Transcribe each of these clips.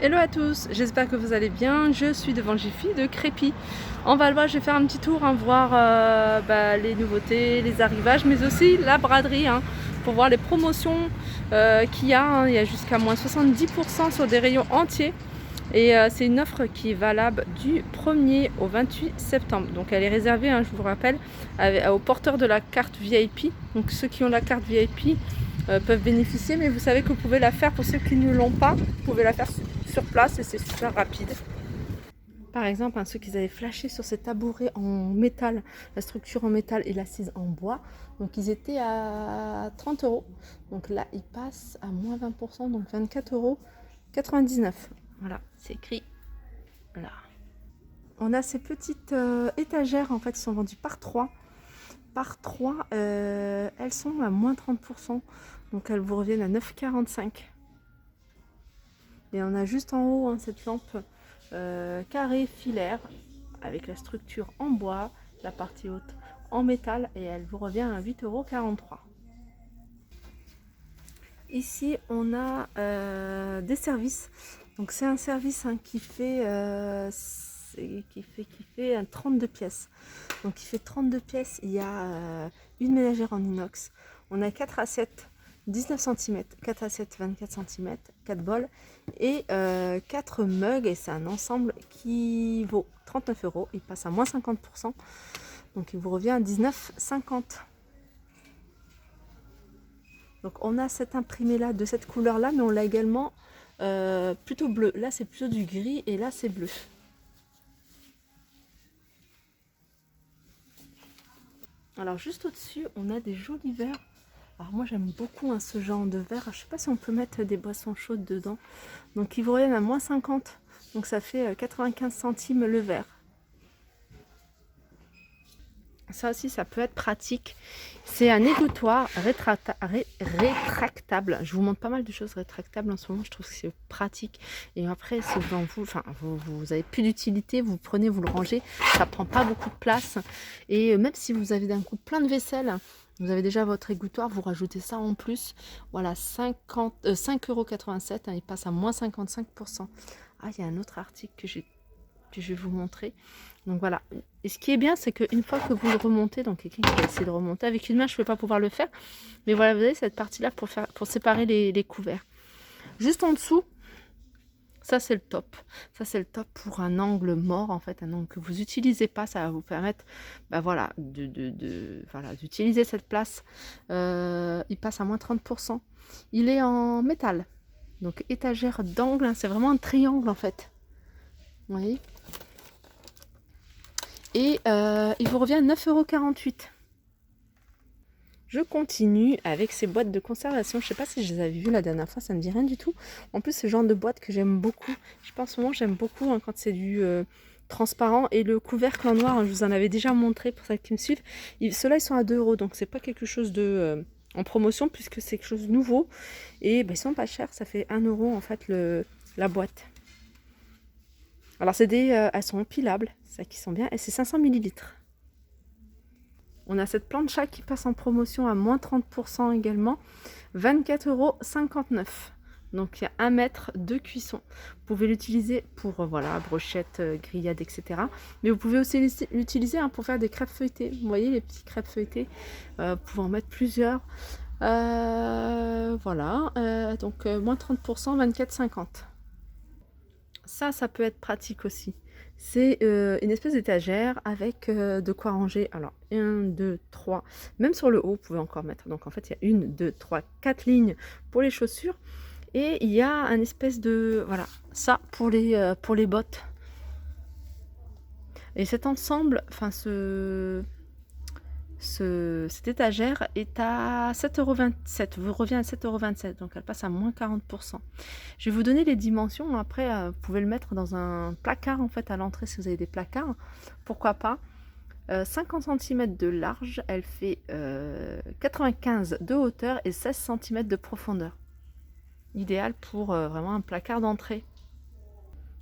Hello à tous, j'espère que vous allez bien. Je suis devant Jiffy de Crépy. En Valois, je vais faire un petit tour, voir les nouveautés, les arrivages, mais aussi la braderie, pour voir les promotions qu'il y a. Il y a jusqu'à moins 70% sur des rayons entiers. Et c'est une offre qui est valable du 1er au 28 septembre. Donc elle est réservée, je vous rappelle, aux porteurs de la carte VIP. Donc ceux qui ont la carte VIP peuvent bénéficier, mais vous savez que vous pouvez la faire pour ceux qui ne l'ont pas. Vous pouvez la faire sur place et c'est super rapide. Par exemple, ceux qui avaient flashé sur ces tabourets en métal, la structure en métal et l'assise en bois, donc ils étaient à 30 €. Donc là, ils passent à moins 20%, donc 24,99 €. Voilà, c'est écrit là. On a ces petites étagères, en fait, qui sont vendues par 3. Par 3, elles sont à moins 30%, donc elles vous reviennent à 9,45 €. Et on a juste en haut cette lampe carrée filaire avec la structure en bois, la partie haute en métal, et elle vous revient à 8,43 €. Ici on a des services. Donc c'est un service qui fait 32 pièces. Donc il fait 32 pièces. Il y a une ménagère en inox. On a 4 assiettes 19 cm, 4 assiettes 24 cm, 4 bols et 4 mugs, et c'est un ensemble qui vaut 39 €. Il passe à moins 50%, donc il vous revient à 19,50 €. Donc on a cet imprimé là de cette couleur là, mais on l'a également plutôt bleu. Là c'est plutôt du gris et là c'est bleu. Alors juste au-dessus on a des jolis verres. Alors moi j'aime beaucoup ce genre de verre. Je sais pas si on peut mettre des boissons chaudes dedans. Donc ils vous reviennent à moins 50. Donc ça fait 95 centimes le verre. Ça aussi, ça peut être pratique. C'est un égouttoir rétractable. Je vous montre pas mal de choses rétractables en ce moment. Je trouve que c'est pratique. Et après, si vous avez plus d'utilité, vous prenez, vous le rangez. Ça prend pas beaucoup de place. Et même si vous avez d'un coup plein de vaisselle, vous avez déjà votre égouttoir, vous rajoutez ça en plus. Voilà, 5,87 €. Il passe à moins 55%. Ah, il y a un autre article que je vais vous montrer. Donc voilà. Et ce qui est bien, c'est qu'une fois que vous le remontez, donc quelqu'un qui va essayer de remonter avec une main, je ne vais pas pouvoir le faire. Mais voilà, vous avez cette partie-là pour séparer les couverts. Juste en dessous, ça c'est le top. Ça c'est le top pour un angle mort, en fait, un angle que vous n'utilisez pas. Ça va vous permettre d'utiliser cette place. Il passe à moins 30%. Il est en métal. Donc étagère d'angle, c'est vraiment un triangle en fait. Vous voyez ? Et il vous revient à 9,48 €. Je continue avec ces boîtes de conservation. Je ne sais pas si je les avais vues la dernière fois, ça ne me dit rien du tout. En plus, c'est le genre de boîte que j'aime beaucoup. Je pense souvent, j'aime beaucoup quand c'est du transparent. Et le couvercle en noir, je vous en avais déjà montré pour celles qui me suivent. Ceux-là, ils sont à 2 €, donc c'est pas quelque chose de en promotion puisque c'est quelque chose de nouveau. Et ils sont pas chers, ça fait 1 € en fait la boîte. Alors elles sont empilables, ça qui sont bien, et c'est 500 ml. On a cette plancha qui passe en promotion à moins 30% également, 24,59 €. Donc il y a 1 mètre de cuisson. Vous pouvez l'utiliser pour brochettes, grillades, etc. Mais vous pouvez aussi l'utiliser pour faire des crêpes feuilletées. Vous voyez les petits crêpes feuilletées, vous pouvez en mettre plusieurs. Donc moins 30%, 24,50 €. Ça peut être pratique aussi. C'est une espèce d'étagère avec de quoi ranger. Alors 1, 2, 3, même sur le haut vous pouvez encore mettre. Donc en fait il y a 1, 2, 3, 4 lignes pour les chaussures. Et il y a un espèce de... Voilà, ça pour les bottes. Et cet ensemble, cette étagère est à 7,27 €, vous revient à 7,27 €, donc elle passe à moins 40%. Je vais vous donner les dimensions. Après, vous pouvez le mettre dans un placard en fait à l'entrée si vous avez des placards, pourquoi pas. 50 cm de large, elle fait 95 de hauteur et 16 cm de profondeur. Idéal pour vraiment un placard d'entrée.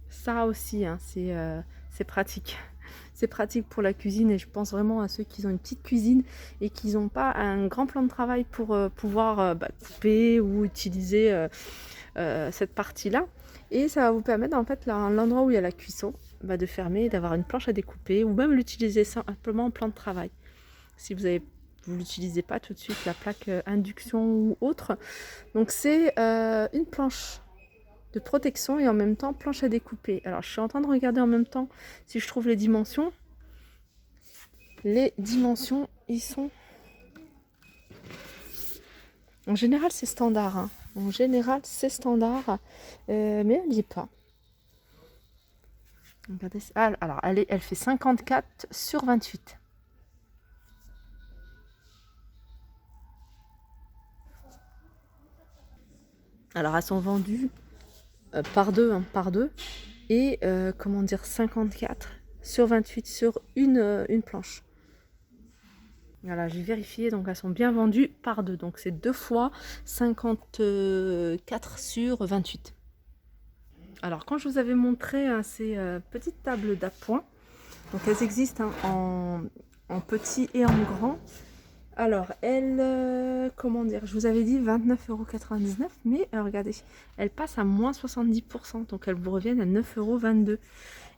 Ça aussi, c'est pratique. C'est pratique pour la cuisine, et je pense vraiment à ceux qui ont une petite cuisine et qui n'ont pas un grand plan de travail pour pouvoir couper ou utiliser cette partie-là. Et ça va vous permettre, en fait, l'endroit où il y a la cuisson, de fermer, d'avoir une planche à découper, ou même l'utiliser simplement en plan de travail. Si vous l'utilisez pas tout de suite, la plaque induction ou autre. Donc c'est une planche de protection et en même temps planche à découper. Alors je suis en train de regarder en même temps si je trouve les dimensions. Les dimensions, ils sont... En général c'est standard. Hein. En général c'est standard, mais elle n'y est pas. Regardez, alors elle fait 54 sur 28. Alors elles sont vendues par deux, hein, par deux. Et comment dire, 54 sur 28 sur une planche. Voilà, j'ai vérifié, donc elles sont bien vendues par deux. Donc c'est 2 fois 54 sur 28. Alors quand je vous avais montré hein, ces petites tables d'appoint, donc elles existent hein, en petit et en grand. Alors, comment dire, je vous avais dit 29,99 €, mais regardez, elles passent à moins 70%, donc elles vous reviennent à 9,22 €.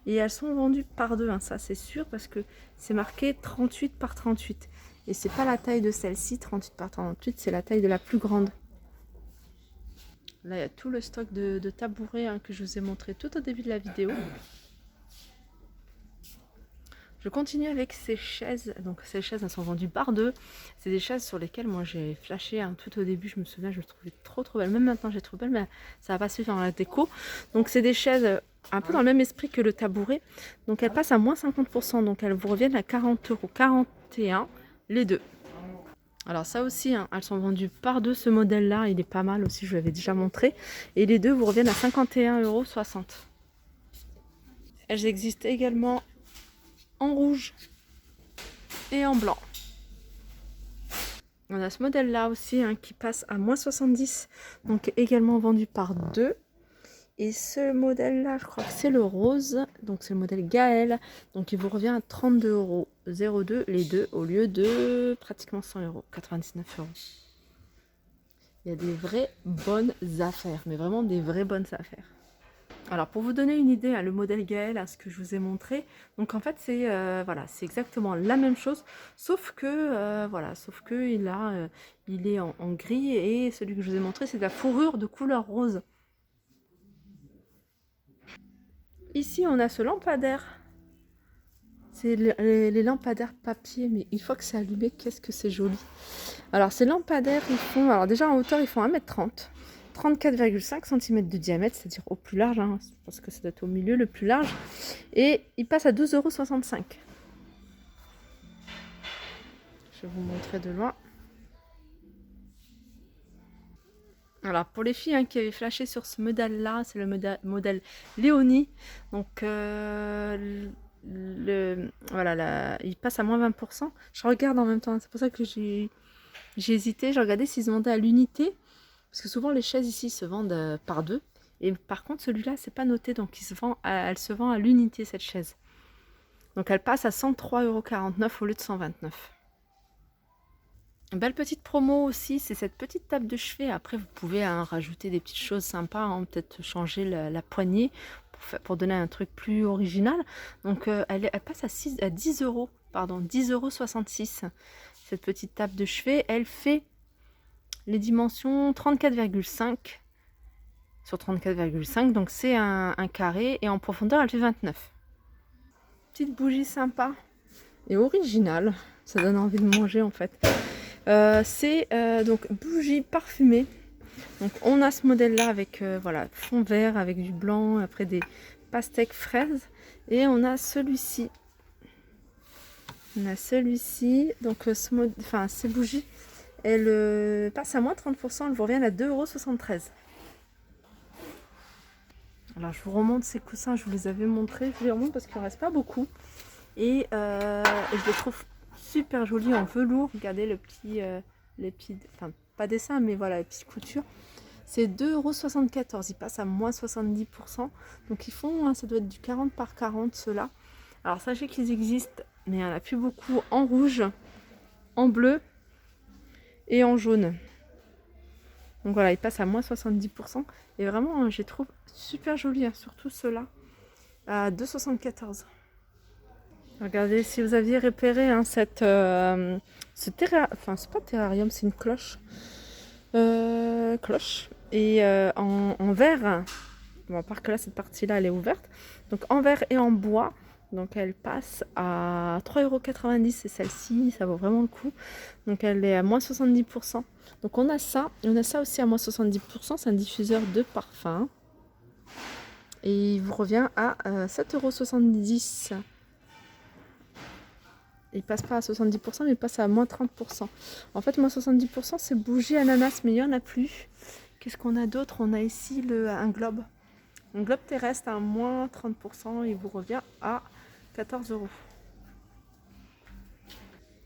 Et elles sont vendues par deux, hein, ça c'est sûr, parce que c'est marqué 38 par 38. Et c'est pas la taille de celle-ci, 38 par 38, c'est la taille de la plus grande. Là, il y a tout le stock de tabourets hein, que je vous ai montré tout au début de la vidéo. Je continue avec ces chaises. Donc ces chaises elles sont vendues par deux. C'est des chaises sur lesquelles moi j'ai flashé hein, tout au début. Je me souviens, je les trouvais trop belles. Même maintenant je les trouve belles, mais ça va pas suivre dans la déco. Donc c'est des chaises un peu dans le même esprit que le tabouret. Donc elles passent à moins 50%. Donc elles vous reviennent à 40 €. 41 les deux. Alors ça aussi, hein, elles sont vendues par deux. Ce modèle-là, il est pas mal aussi, je vous l'avais déjà montré. Et les deux vous reviennent à 51,60 €. Elles existent également en rouge et en blanc. On a ce modèle là aussi hein, qui passe à moins 70, donc également vendu par deux. Et ce modèle là je crois que c'est le rose, donc c'est le modèle Gaël, donc il vous revient à 32,02 € les deux au lieu de pratiquement 100 €, 99 €. Il y a des vraies bonnes affaires, mais vraiment des vraies bonnes affaires. Alors pour vous donner une idée, hein, le modèle Gaël, ce que je vous ai montré, donc en fait c'est voilà, c'est exactement la même chose, sauf que voilà, sauf que il est en gris et celui que je vous ai montré c'est de la fourrure de couleur rose. Ici on a ce lampadaire, c'est les lampadaires papier, mais une fois que c'est allumé, qu'est-ce que c'est joli. Alors ces lampadaires ils font, alors déjà en hauteur ils font 1,30 m. 34,5 cm de diamètre, c'est-à-dire au plus large, hein, parce que ça doit être au milieu le plus large, et il passe à 12,65 €. Je vais vous montrer de loin. Alors pour les filles hein, qui avaient flashé sur ce modèle-là, c'est le modèle Léonie, donc voilà, il passe à moins 20%. Je regarde en même temps, c'est pour ça que j'ai hésité, j'ai regardé s'ils se vendaient à l'unité. Parce que souvent les chaises ici se vendent par deux. Et par contre celui-là c'est pas noté, donc elle se vend à l'unité cette chaise. Donc elle passe à 103,49 € au lieu de 129. Belle petite promo aussi, c'est cette petite table de chevet. Après vous pouvez hein, rajouter des petites choses sympas, hein, peut-être changer la poignée pour donner un truc plus original. Donc elle passe à 10 €, pardon, 10,66 €. Cette petite table de chevet, elle fait les dimensions 34,5 sur 34,5, donc c'est un carré et en profondeur elle fait 29. Petite bougie sympa et originale, ça donne envie de manger en fait. C'est donc bougie parfumée. Donc on a ce modèle là avec voilà, fond vert avec du blanc, après des pastèques fraises, et on a celui-ci. Donc ces bougies elle passe à moins 30%, elle vous revient à 2,73 €. Alors je vous remonte ces coussins, je vous les avais montrés, je les remonte parce qu'il ne reste pas beaucoup. Et je les trouve super jolis en velours. Regardez les petits, enfin pas dessin, mais voilà, les petites coutures. C'est 2,74 €, ils passent à moins 70%. Donc ils font, hein, ça doit être du 40 par 40 ceux-là. Alors sachez qu'ils existent, mais il n'y en a plus beaucoup en rouge, en bleu et en jaune. Donc voilà, il passe à moins 70%. Et vraiment, je les trouve super jolis, hein, surtout ceux-là, à 2,74 €. Regardez, si vous aviez repéré hein, ce terrarium, enfin c'est pas terrarium, c'est une cloche. Cloche. Et en verre, bon, à part que là, cette partie-là, elle est ouverte. Donc en verre et en bois. Donc elle passe à 3,90 €. C'est celle-ci, ça vaut vraiment le coup. Donc elle est à moins 70%. Donc on a ça. Et on a ça aussi à moins 70%. C'est un diffuseur de parfum. Et il vous revient à 7,70 €. Il passe pas à 70%, mais il passe à moins 30%. En fait, moins 70%, c'est bougie ananas, mais il n'y en a plus. Qu'est-ce qu'on a d'autre? On a ici un globe. Un globe terrestre à moins 30%, il vous revient à 14 €.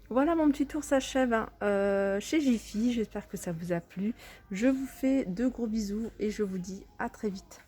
Voilà, mon petit tour s'achève hein, chez Jiffy. J'espère que ça vous a plu. Je vous fais de gros bisous et je vous dis à très vite.